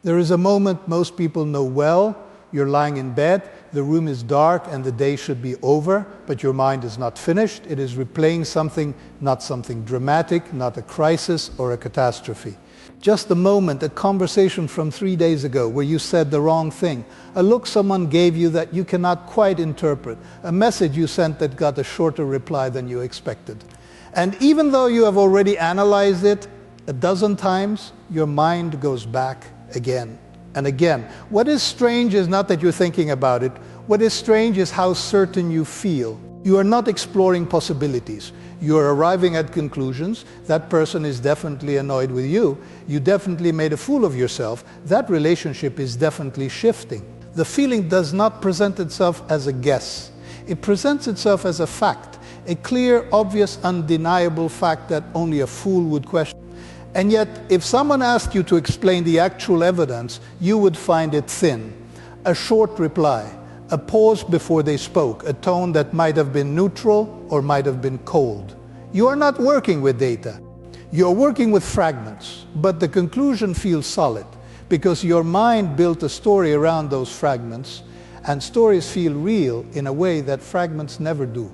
There is a moment most people know well. You're lying in bed, the room is dark and the day should be over, but your mind is not finished. It is replaying something, not something dramatic, not a crisis or a catastrophe. Just a moment, a conversation from 3 days ago where you said the wrong thing, a look someone gave you that you cannot quite interpret, a message you sent that got a shorter reply than you expected. And even though you have already analyzed it a dozen times, your mind goes back again and again. What is strange is not that you're thinking about it. What is strange is how certain you feel. You are not exploring possibilities. You are arriving at conclusions. That person is definitely annoyed with you. You definitely made a fool of yourself. That relationship is definitely shifting. The feeling does not present itself as a guess. It presents itself as a fact, a clear, obvious, undeniable fact that only a fool would question. And yet, if someone asked you to explain the actual evidence, you would find it thin. A short reply, a pause before they spoke, a tone that might have been neutral or might have been cold. You are not working with data. You're working with fragments, but the conclusion feels solid because your mind built a story around those fragments, and stories feel real in a way that fragments never do.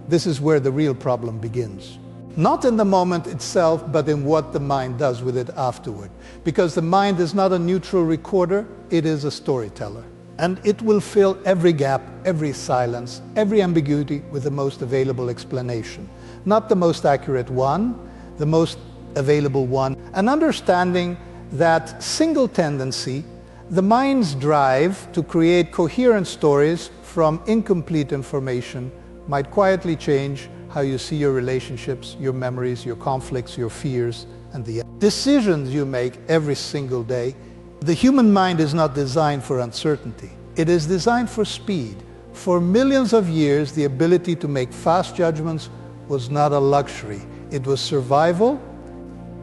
This is where the real problem begins. Not in the moment itself, but in what the mind does with it afterward. Because the mind is not a neutral recorder, it is a storyteller. And it will fill every gap, every silence, every ambiguity with the most available explanation. Not the most accurate one, the most available one. An understanding that single tendency, the mind's drive to create coherent stories from incomplete information, might quietly change how you see your relationships, your memories, your conflicts, your fears, and the decisions you make every single day. The human mind is not designed for uncertainty. It is designed for speed. For millions of years, the ability to make fast judgments was not a luxury. It was survival.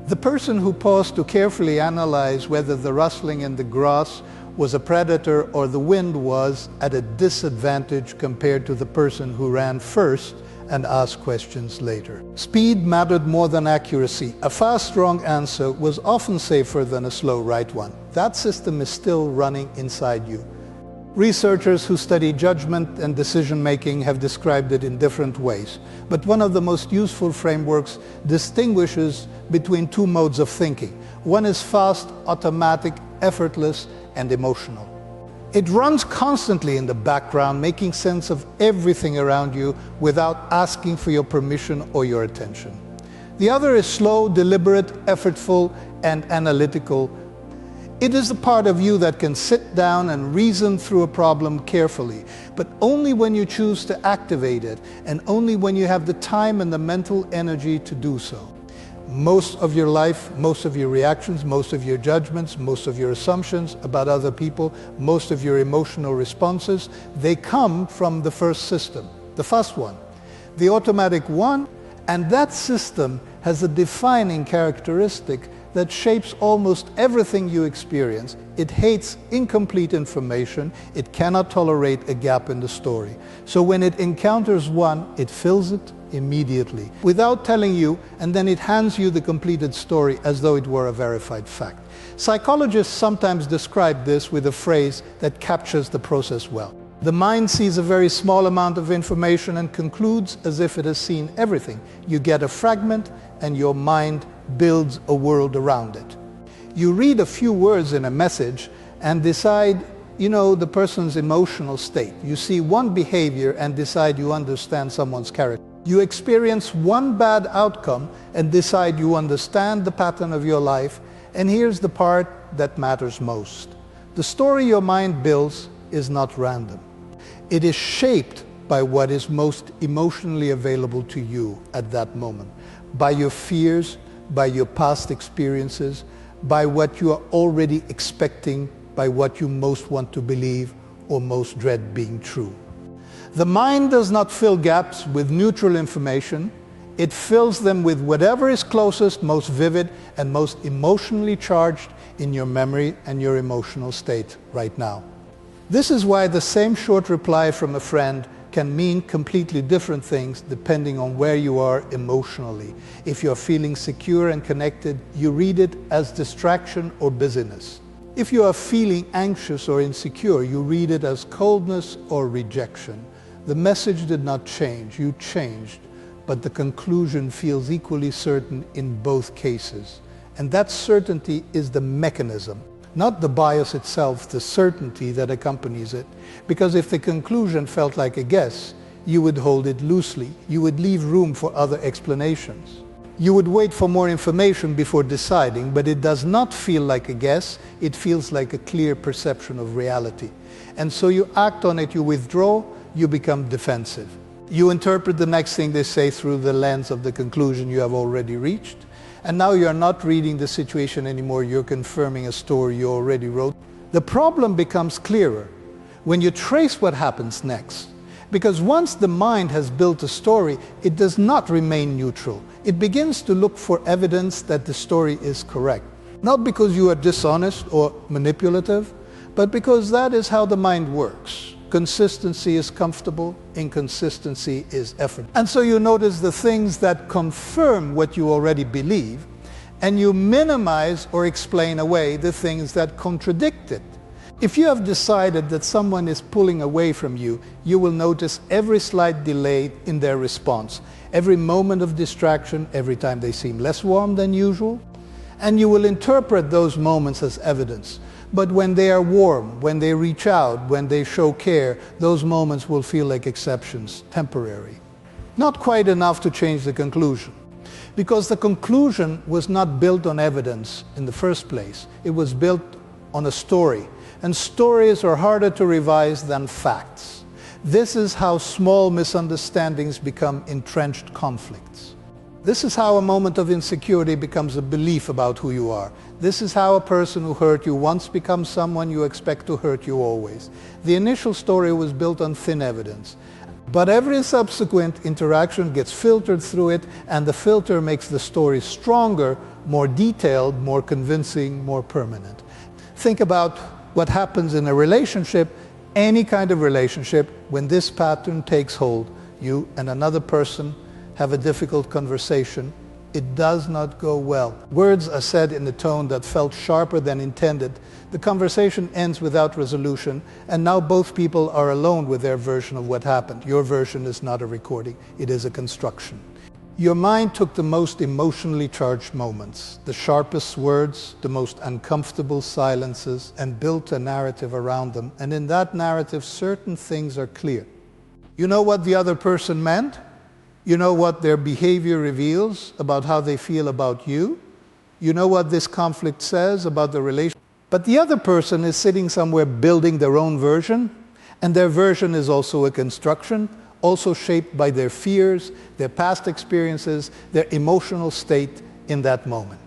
The person who paused to carefully analyze whether the rustling in the grass was a predator or the wind was at a disadvantage compared to the person who ran first and ask questions later. Speed mattered more than accuracy. A fast, wrong answer was often safer than a slow, right one. That system is still running inside you. Researchers who study judgment and decision-making have described it in different ways, but one of the most useful frameworks distinguishes between two modes of thinking. One is fast, automatic, effortless, and emotional. It runs constantly in the background, making sense of everything around you without asking for your permission or your attention. The other is slow, deliberate, effortful, and analytical. It is the part of you that can sit down and reason through a problem carefully, but only when you choose to activate it, and only when you have the time and the mental energy to do so. Most of your life, most of your reactions, most of your judgments, most of your assumptions about other people, most of your emotional responses, they come from the first system, the first one, the automatic one, and that system has a defining characteristic that shapes almost everything you experience. It hates incomplete information. It cannot tolerate a gap in the story. So when it encounters one, it fills it immediately, without telling you, and then it hands you the completed story as though it were a verified fact. Psychologists sometimes describe this with a phrase that captures the process well. The mind sees a very small amount of information and concludes as if it has seen everything. You get a fragment and your mind builds a world around it. You read a few words in a message and decide, the person's emotional state. You see one behavior and decide you understand someone's character. You experience one bad outcome and decide you understand the pattern of your life. And here's the part that matters most. The story your mind builds is not random. It is shaped by what is most emotionally available to you at that moment, by your fears, by your past experiences, by what you are already expecting, by what you most want to believe or most dread being true. The mind does not fill gaps with neutral information. It fills them with whatever is closest, most vivid, and most emotionally charged in your memory and your emotional state right now. This is why the same short reply from a friend can mean completely different things depending on where you are emotionally. If you're feeling secure and connected, you read it as distraction or busyness. If you are feeling anxious or insecure, you read it as coldness or rejection. The message did not change, you changed, but the conclusion feels equally certain in both cases. And that certainty is the mechanism, not the bias itself, the certainty that accompanies it. Because if the conclusion felt like a guess, you would hold it loosely. You would leave room for other explanations. You would wait for more information before deciding, but it does not feel like a guess. It feels like a clear perception of reality. And so you act on it, you withdraw, you become defensive. You interpret the next thing they say through the lens of the conclusion you have already reached. And now you're not reading the situation anymore, you're confirming a story you already wrote. The problem becomes clearer when you trace what happens next. Because once the mind has built a story, it does not remain neutral. It begins to look for evidence that the story is correct. Not because you are dishonest or manipulative, but because that is how the mind works. Consistency is comfortable, inconsistency is effort. And so you notice the things that confirm what you already believe, and you minimize or explain away the things that contradict it. If you have decided that someone is pulling away from you, you will notice every slight delay in their response, every moment of distraction, every time they seem less warm than usual, and you will interpret those moments as evidence. But when they are warm, when they reach out, when they show care, those moments will feel like exceptions, temporary. Not quite enough to change the conclusion. Because the conclusion was not built on evidence in the first place. It was built on a story. And stories are harder to revise than facts. This is how small misunderstandings become entrenched conflicts. This is how a moment of insecurity becomes a belief about who you are. This is how a person who hurt you once becomes someone you expect to hurt you always. The initial story was built on thin evidence. But every subsequent interaction gets filtered through it, and the filter makes the story stronger, more detailed, more convincing, more permanent. Think about what happens in a relationship, any kind of relationship, when this pattern takes hold. You and another person have a difficult conversation. It does not go well. Words are said in a tone that felt sharper than intended. The conversation ends without resolution, and now both people are alone with their version of what happened. Your version is not a recording, it is a construction. Your mind took the most emotionally charged moments, the sharpest words, the most uncomfortable silences, and built a narrative around them. And in that narrative, certain things are clear. You know what the other person meant? You know what their behavior reveals about how they feel about you? You know what this conflict says about the relationship? But the other person is sitting somewhere building their own version, and their version is also a construction, also shaped by their fears, their past experiences, their emotional state in that moment.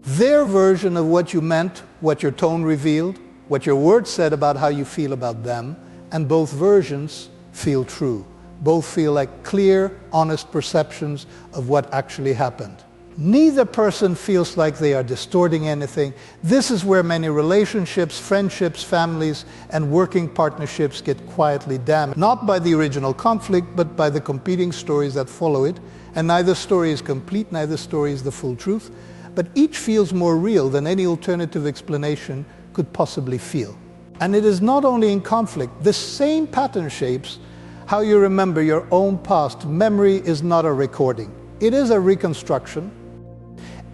Their version of what you meant, what your tone revealed, what your words said about how you feel about them, and both versions feel true. Both feel like clear, honest perceptions of what actually happened. Neither person feels like they are distorting anything. This is where many relationships, friendships, families, and working partnerships get quietly damaged. Not by the original conflict, but by the competing stories that follow it. And neither story is complete, neither story is the full truth. But each feels more real than any alternative explanation could possibly feel. And it is not only in conflict. The same pattern shapes how you remember your own past. Memory is not a recording. It is a reconstruction.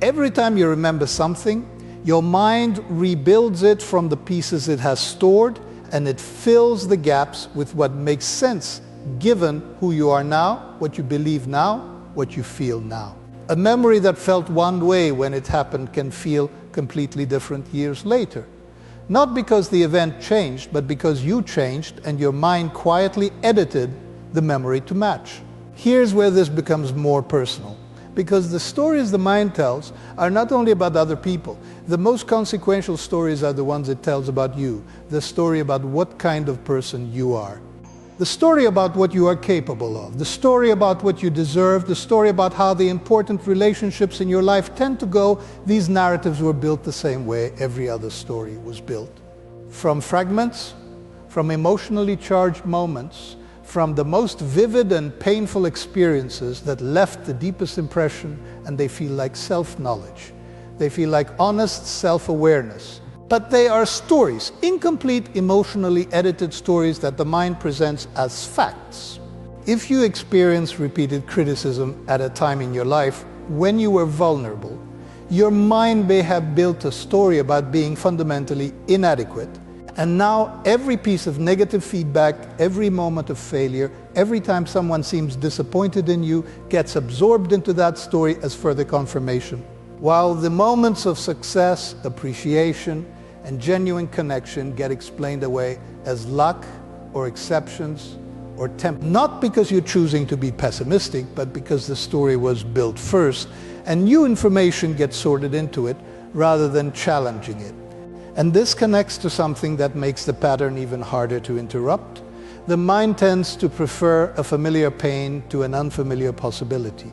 Every time you remember something, your mind rebuilds it from the pieces it has stored, and it fills the gaps with what makes sense given who you are now, what you believe now, what you feel now. A memory that felt one way when it happened can feel completely different years later. Not because the event changed, but because you changed and your mind quietly edited the memory to match. Here's where this becomes more personal. Because the stories the mind tells are not only about other people. The most consequential stories are the ones it tells about you. The story about what kind of person you are. The story about what you are capable of. The story about what you deserve. The story about how the important relationships in your life tend to go. These narratives were built the same way every other story was built. From fragments, from emotionally charged moments, from the most vivid and painful experiences that left the deepest impression, and they feel like self-knowledge. They feel like honest self-awareness. But they are stories, incomplete, emotionally edited stories that the mind presents as facts. If you experience repeated criticism at a time in your life when you were vulnerable, your mind may have built a story about being fundamentally inadequate. And now every piece of negative feedback, every moment of failure, every time someone seems disappointed in you, gets absorbed into that story as further confirmation. While the moments of success, appreciation, and genuine connection get explained away as luck or exceptions or not because you're choosing to be pessimistic, but because the story was built first and new information gets sorted into it rather than challenging it. And this connects to something that makes the pattern even harder to interrupt. The mind tends to prefer a familiar pain to an unfamiliar possibility.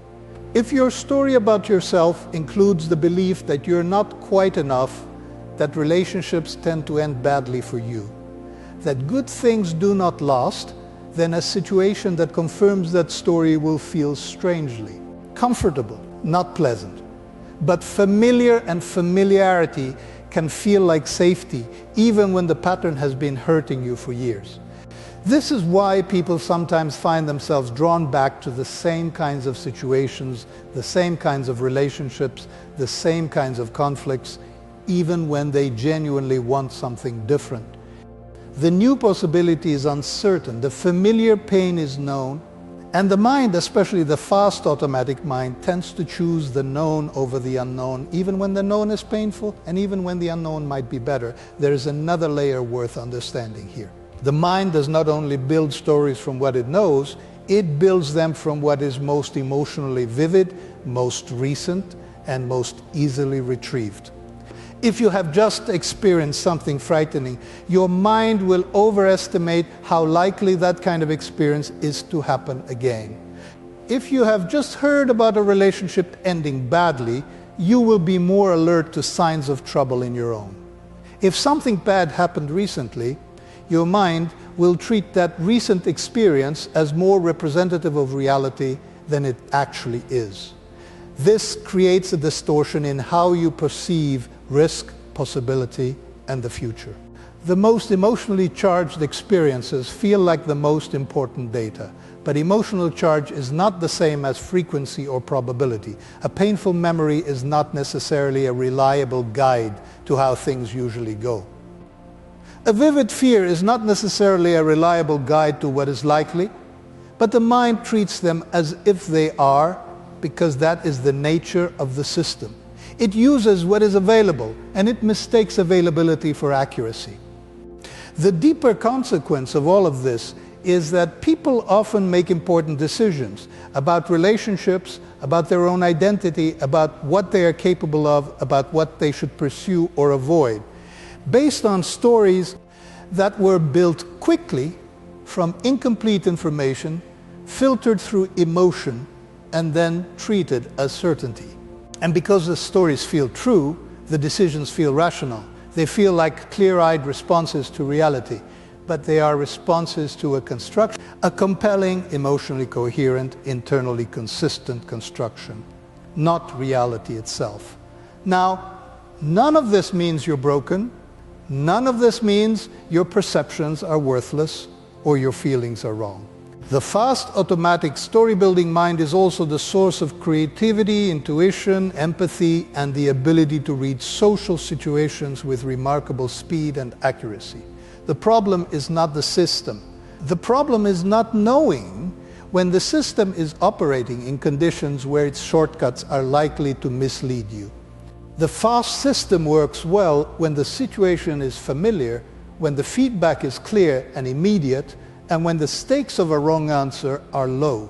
If your story about yourself includes the belief that you're not quite enough, that relationships tend to end badly for you, that good things do not last, then a situation that confirms that story will feel strangely comfortable, not pleasant. But familiar and familiarity can feel like safety, even when the pattern has been hurting you for years. This is why people sometimes find themselves drawn back to the same kinds of situations, the same kinds of relationships, the same kinds of conflicts, even when they genuinely want something different. The new possibility is uncertain, the familiar pain is known, and the mind, especially the fast automatic mind, tends to choose the known over the unknown, even when the known is painful and even when the unknown might be better. There is another layer worth understanding here. The mind does not only build stories from what it knows, it builds them from what is most emotionally vivid, most recent, and most easily retrieved. If you have just experienced something frightening, your mind will overestimate how likely that kind of experience is to happen again. If you have just heard about a relationship ending badly, you will be more alert to signs of trouble in your own. If something bad happened recently, your mind will treat that recent experience as more representative of reality than it actually is. This creates a distortion in how you perceive risk, possibility, and the future. The most emotionally charged experiences feel like the most important data, but emotional charge is not the same as frequency or probability. A painful memory is not necessarily a reliable guide to how things usually go. A vivid fear is not necessarily a reliable guide to what is likely, but the mind treats them as if they are, because that is the nature of the system. It uses what is available, and it mistakes availability for accuracy. The deeper consequence of all of this is that people often make important decisions about relationships, about their own identity, about what they are capable of, about what they should pursue or avoid, based on stories that were built quickly from incomplete information, filtered through emotion, and then treated as certainty. And because the stories feel true, the decisions feel rational. They feel like clear-eyed responses to reality, but they are responses to a construction, a compelling, emotionally coherent, internally consistent construction, not reality itself. Now, none of this means you're broken. None of this means your perceptions are worthless or your feelings are wrong. The fast, automatic, story-building mind is also the source of creativity, intuition, empathy, and the ability to read social situations with remarkable speed and accuracy. The problem is not the system. The problem is not knowing when the system is operating in conditions where its shortcuts are likely to mislead you. The fast system works well when the situation is familiar, when the feedback is clear and immediate, and when the stakes of a wrong answer are low.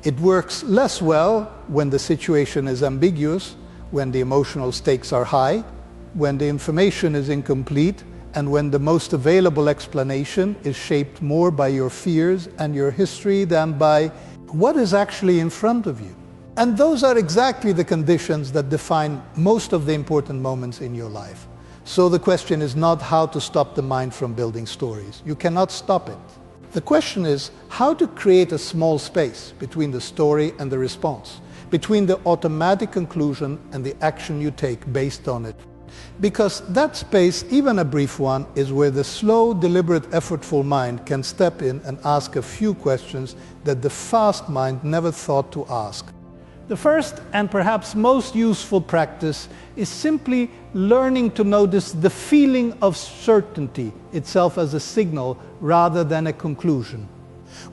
It works less well when the situation is ambiguous, when the emotional stakes are high, when the information is incomplete, and when the most available explanation is shaped more by your fears and your history than by what is actually in front of you. And those are exactly the conditions that define most of the important moments in your life. So the question is not how to stop the mind from building stories. You cannot stop it. The question is how to create a small space between the story and the response, between the automatic conclusion and the action you take based on it. Because that space, even a brief one, is where the slow, deliberate, effortful mind can step in and ask a few questions that the fast mind never thought to ask. The first and perhaps most useful practice is simply learning to notice the feeling of certainty itself as a signal rather than a conclusion.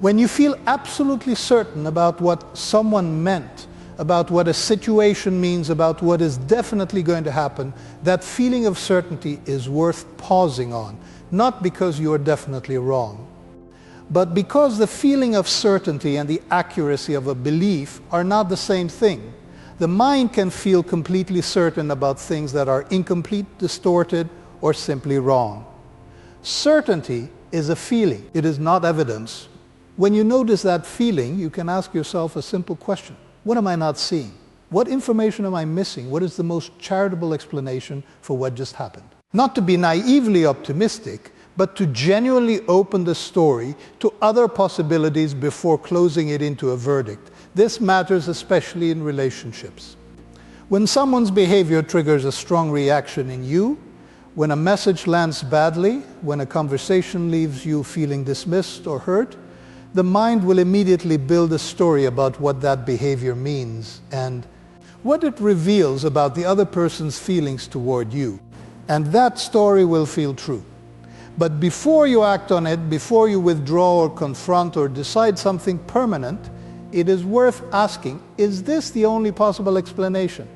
When you feel absolutely certain about what someone meant, about what a situation means, about what is definitely going to happen, that feeling of certainty is worth pausing on, not because you are definitely wrong, but because the feeling of certainty and the accuracy of a belief are not the same thing. The mind can feel completely certain about things that are incomplete, distorted, or simply wrong. Certainty is a feeling. It is not evidence. When you notice that feeling, you can ask yourself a simple question. What am I not seeing? What information am I missing? What is the most charitable explanation for what just happened? Not to be naively optimistic, but to genuinely open the story to other possibilities before closing it into a verdict. This matters especially in relationships. When someone's behavior triggers a strong reaction in you, when a message lands badly, when a conversation leaves you feeling dismissed or hurt, the mind will immediately build a story about what that behavior means and what it reveals about the other person's feelings toward you. And that story will feel true. But before you act on it, before you withdraw or confront or decide something permanent, it is worth asking, is this the only possible explanation?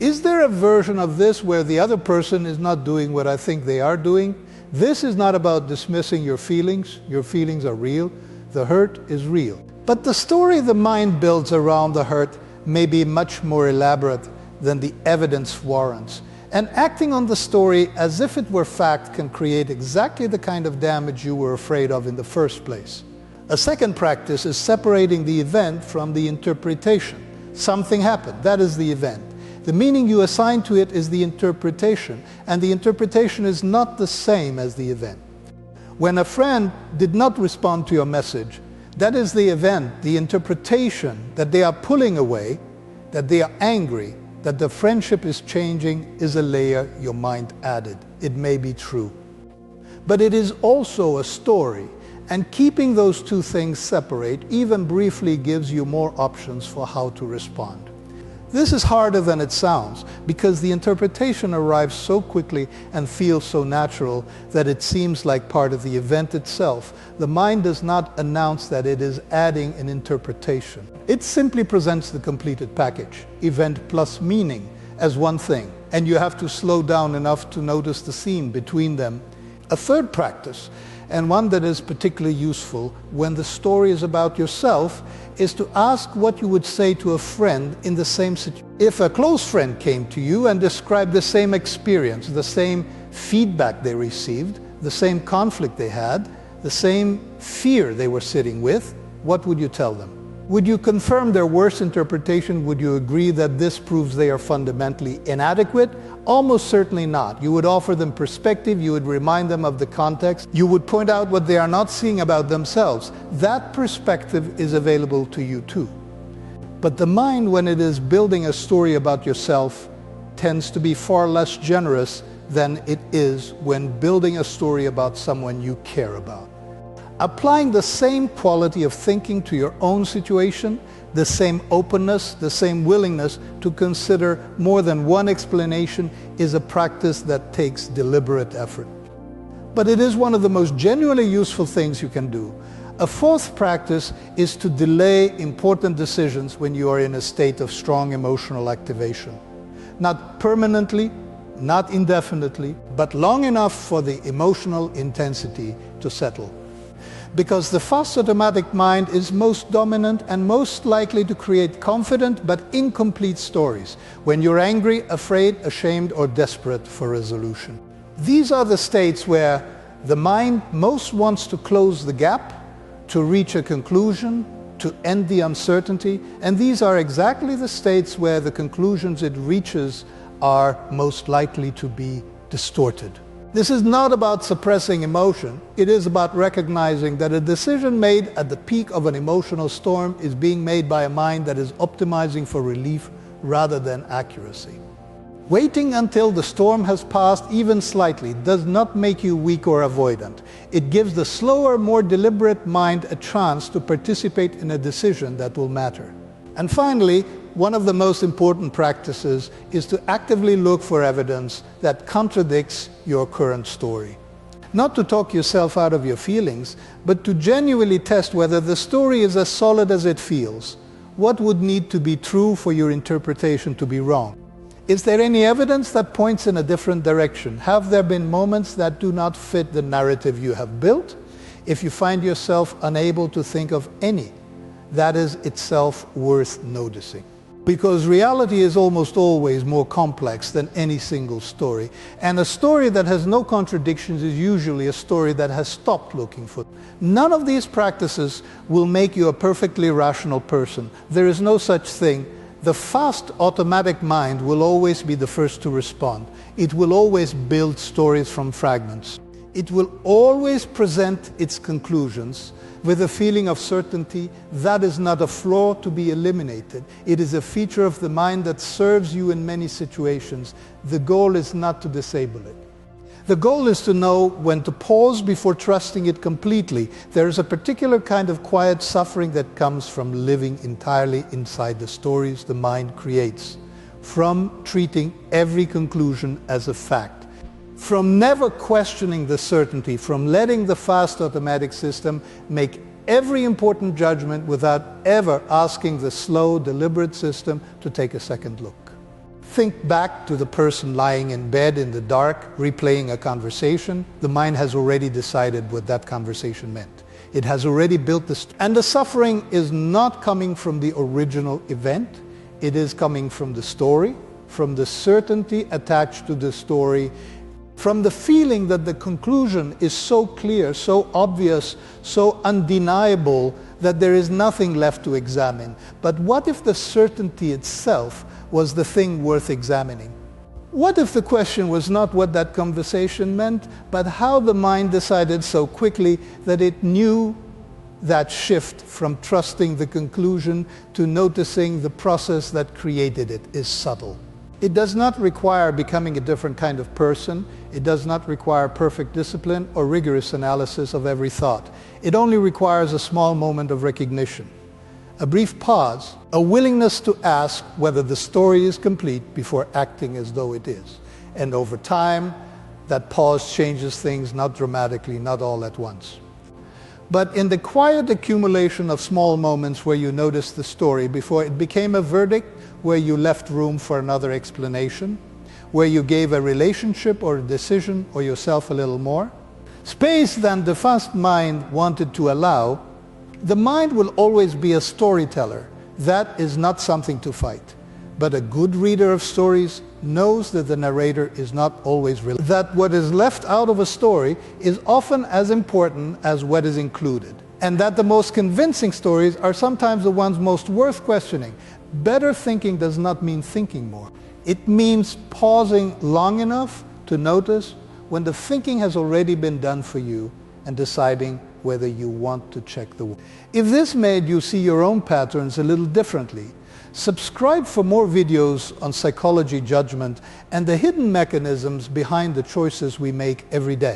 Is there a version of this where the other person is not doing what I think they are doing? This is not about dismissing your feelings. Your feelings are real. The hurt is real. But the story the mind builds around the hurt may be much more elaborate than the evidence warrants. And acting on the story as if it were fact can create exactly the kind of damage you were afraid of in the first place. A second practice is separating the event from the interpretation. Something happened, that is the event. The meaning you assign to it is the interpretation, and the interpretation is not the same as the event. When a friend did not respond to your message, that is the event, the interpretation that they are pulling away, that they are angry, that the friendship is changing is a layer your mind added. It may be true. But it is also a story, and keeping those two things separate, even briefly, gives you more options for how to respond. This is harder than it sounds, because the interpretation arrives so quickly and feels so natural that it seems like part of the event itself. The mind does not announce that it is adding an interpretation. It simply presents the completed package, event plus meaning, as one thing, and you have to slow down enough to notice the scene between them. A third practice, and one that is particularly useful when the story is about yourself, is to ask what you would say to a friend in the same situation. If a close friend came to you and described the same experience, the same feedback they received, the same conflict they had, the same fear they were sitting with, what would you tell them? Would you confirm their worst interpretation? Would you agree that this proves they are fundamentally inadequate? Almost certainly not. You would offer them perspective, you would remind them of the context, you would point out what they are not seeing about themselves. That perspective is available to you too. But the mind, when it is building a story about yourself, tends to be far less generous than it is when building a story about someone you care about. Applying the same quality of thinking to your own situation, the same openness, the same willingness to consider more than one explanation is a practice that takes deliberate effort. But it is one of the most genuinely useful things you can do. A fourth practice is to delay important decisions when you are in a state of strong emotional activation. Not permanently, not indefinitely, but long enough for the emotional intensity to settle. Because the fast automatic mind is most dominant and most likely to create confident but incomplete stories when you're angry, afraid, ashamed, or desperate for resolution. These are the states where the mind most wants to close the gap, to reach a conclusion, to end the uncertainty, and these are exactly the states where the conclusions it reaches are most likely to be distorted. This is not about suppressing emotion. It is about recognizing that a decision made at the peak of an emotional storm is being made by a mind that is optimizing for relief rather than accuracy. Waiting until the storm has passed even slightly does not make you weak or avoidant. It gives the slower, more deliberate mind a chance to participate in a decision that will matter. And finally, one of the most important practices is to actively look for evidence that contradicts your current story. Not to talk yourself out of your feelings, but to genuinely test whether the story is as solid as it feels. What would need to be true for your interpretation to be wrong? Is there any evidence that points in a different direction? Have there been moments that do not fit the narrative you have built? If you find yourself unable to think of any, that is itself worth noticing. Because reality is almost always more complex than any single story. And a story that has no contradictions is usually a story that has stopped looking for them. None of these practices will make you a perfectly rational person. There is no such thing. The fast automatic mind will always be the first to respond. It will always build stories from fragments. It will always present its conclusions with a feeling of certainty. That is not a flaw to be eliminated. It is a feature of the mind that serves you in many situations. The goal is not to disable it. The goal is to know when to pause before trusting it completely. There is a particular kind of quiet suffering that comes from living entirely inside the stories the mind creates, from treating every conclusion as a fact, from never questioning the certainty, from letting the fast automatic system make every important judgment without ever asking the slow, deliberate system to take a second look. Think back to the person lying in bed in the dark, replaying a conversation. The mind has already decided what that conversation meant. It has already built the and the suffering is not coming from the original event. It is coming from the story, from the certainty attached to the story, from the feeling that the conclusion is so clear, so obvious, so undeniable that there is nothing left to examine. But what if the certainty itself was the thing worth examining? What if the question was not what that conversation meant, but how the mind decided so quickly that it knew that shift from trusting the conclusion to noticing the process that created it is subtle. It does not require becoming a different kind of person. It does not require perfect discipline or rigorous analysis of every thought. It only requires a small moment of recognition, a brief pause, a willingness to ask whether the story is complete before acting as though it is. And over time, that pause changes things, not dramatically, not all at once. But in the quiet accumulation of small moments where you notice the story before it became a verdict, where you left room for another explanation, where you gave a relationship or a decision or yourself a little more, space than the fast mind wanted to allow, the mind will always be a storyteller. That is not something to fight. But a good reader of stories knows that the narrator is not always real. That what is left out of a story is often as important as what is included. And that the most convincing stories are sometimes the ones most worth questioning. Better thinking does not mean thinking more. It means pausing long enough to notice when the thinking has already been done for you and deciding whether you want to check the work. If this made you see your own patterns a little differently, subscribe for more videos on psychology, judgment, and the hidden mechanisms behind the choices we make every day.